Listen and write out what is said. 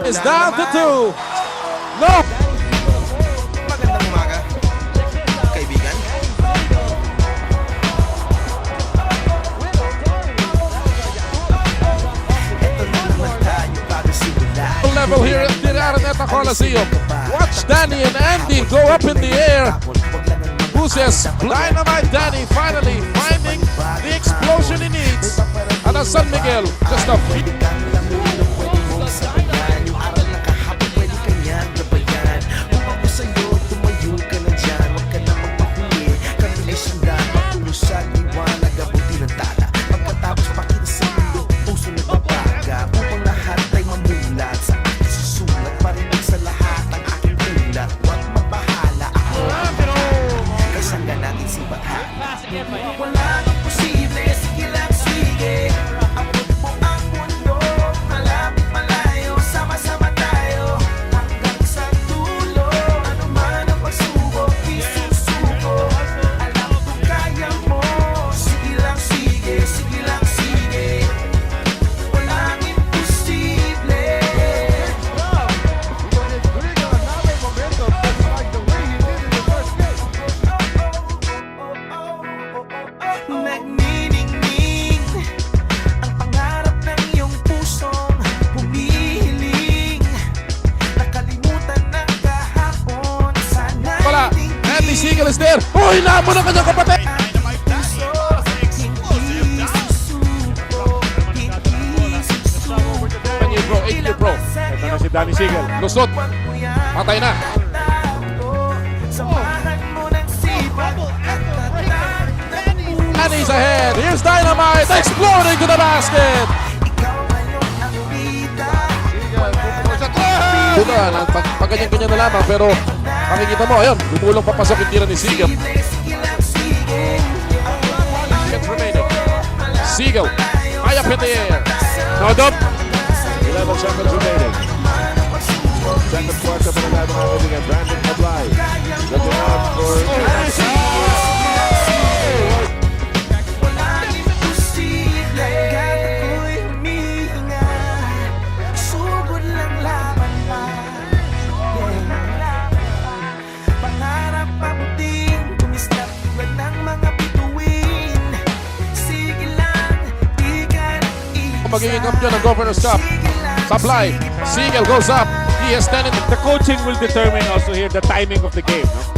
Is down to 2. No! Magandang umaga, kaibigan. Ito na naman tayo bago simula. Level here at the Araneta Coliseum. Watch Danny and Andy go up in the air. Who says Dynamite Danny finally finding the explosion he needs. And as San Miguel, just a few. Nagniningning ang pangarap ng iyong pusong humihiling. Nakalimutan na kahapon. Sana Wala. Andy Siegel is there. Oh, hinamon ang kanyang kapatid. Bro, 8-year pro. Ito na si Danny Siegel. Lusot. Patay na. Danny's ahead. Here's Dynamite exploding to the basket. Bukan, pag-ganyan-ganyan na lamang, pero makikita mo, ayun, bumulong papasok yung tira ni Siegel. Siegel, high up in the air. No dub. 11 seconds remaining. Second quarter pa na mga kaibigan. Brandon Pablay. Looking out for... Magiging kampiyon ng Governor's Cup. Supply. Siegel goes up. He is standing. The coaching will determine also here the timing of the game. No?